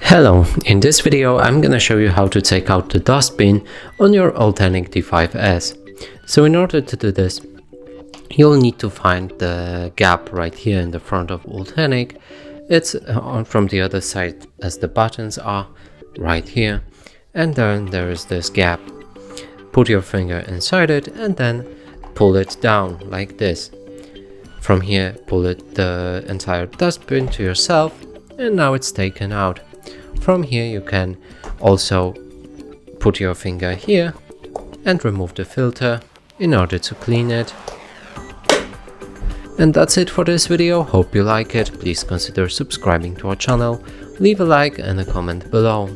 Hello, in this video I'm gonna show you how to take out the dustbin on your Ultenic D5s. So in order to do this, you'll need to find the gap right here in the front of Ultenic. It's from the other side as the buttons are, right here. And then there is this gap. Put your finger inside it and then pull it down like this. From here, pull the entire dustbin to yourself, and now it's taken out. From here you can also put your finger here and remove the filter in order to clean it. And that's it for this video. Hope you like it. Please consider subscribing to our channel, leave a like and a comment below.